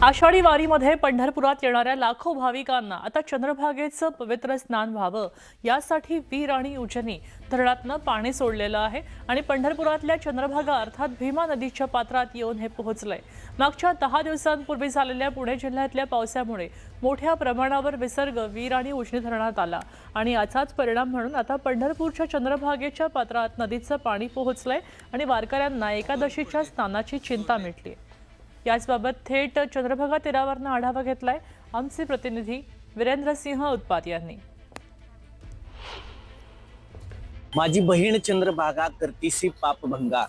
आषाढी वारीमध्ये पंढरपुरात येणाऱ्या लाखो भाविकांना आता चंद्रभागेचं पवित्र स्नान व्हावं यासाठी वीर आणि उजनी धरणातनं पाणी सोडलेलं आहे आणि पंढरपुरातल्या चंद्रभागा अर्थात भीमा नदीच्या पात्रात येऊन हे पोहोचलंय। मागच्या 10 दिवसांपूर्वी झालेल्या पुणे जिल्ह्यातल्या पावसामुळे मोठ्या प्रमाणावर विसर्ग वीर आणि उजनी धरणात आला आणि याचाच परिणाम म्हणून आता पंढरपूरच्या चंद्रभागेच्या पात्रात नदीचं पाणी पोहोचलंय आणि वारकऱ्यांना एकादशीच्या स्नानाची चिंता मिटली। याचबाबत थेट चंद्रभागा तीरावरनं आढावा घेतलाय आमचे प्रतिनिधी वीरेंद्रसिंह उत्पात यांनी। माझी बहीण चंद्रभागा करतीसी पापभंगा।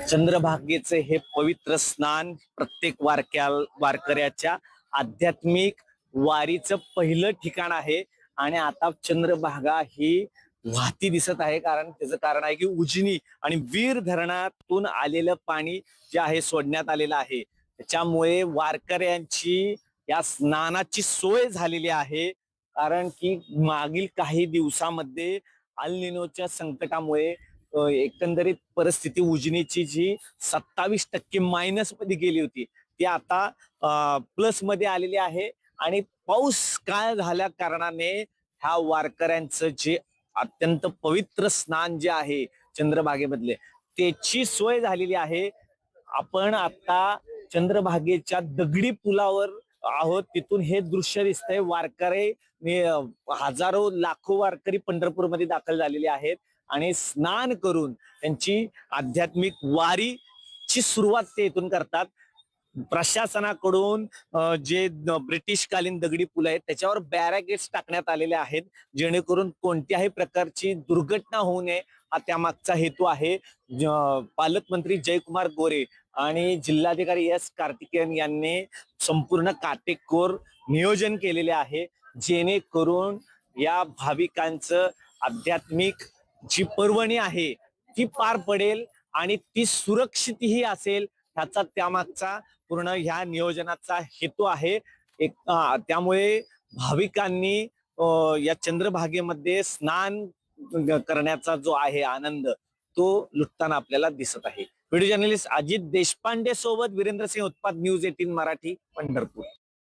चंद्रभागेचे हे पवित्र स्नान प्रत्येक वारकऱ्याच्या आध्यात्मिक वारीचं पहिलं ठिकाण आहे आणि आता चंद्रभागा ही वाहती दिसत आहे। त्याचं कारण आहे की उजनी आणि वीर धरणातून आलेलं पाणी जे आहे सोडण्यात आलेलं आहे, त्याच्यामुळे वारकऱ्यांची या स्नानाची सोय झालेली आहे। कारण की मागील काही दिवसामध्ये अल निनोच्या संकटामुळे एकंदरीत परिस्थिती उजनीची जी 27% मायनस मध्ये गेली होती ती आता प्लस मध्ये आलेली आहे आणि पाऊस काय झाल्या कारणाने ह्या वारकऱ्यांचं जे अत्यंत पवित्र स्नान जे आहे चंद्रभागेमधले त्याची सोय झालेली आहे। आपण आता चंद्रभागेच्या दगडी पुलावर आहोत, तिथून हे दृश्य दिसतंय। वारकरी हजारो लाखो वारकरी पंढरपूरमध्ये दाखल झालेले आहेत आणि स्नान करून त्यांची आध्यात्मिक वारीची सुरुवात ते इथून करतात। प्रशासनाकडून जे ब्रिटिशकालीन दगडी पूल आहेत त्याच्यावर बॅरिकेड्स टाकण्यात आलेले आहेत, जेणेकरून कोणत्याही प्रकारची दुर्घटना होऊ नये हा त्यामागचा हेतू आहे। पालकमंत्री जयकुमार गोरे आणि जिल्हाधिकारी एस कार्तिकेयन यांनी संपूर्ण काटेकोर नियोजन केलेले आहे, जेणेकरून या भाविकांचं आध्यात्मिक जी पर्वणी आहे ती पार पडेल आणि ती सुरक्षितही असेल। ह्याचा त्यामागचा पूर्ण ह्या नियोजनाचा हेतू आहे। त्यामुळे भाविकांनी या चंद्रभागेमध्ये स्नान करण्याचा जो आहे आनंद तो लुटताना आपल्याला दिसत आहे। व्हिडिओ जर्नलिस्ट अजित देशपांडे सोबत वीरेंद्रसिंह उत्पात, न्यूज 18 मराठी, पंढरपूर।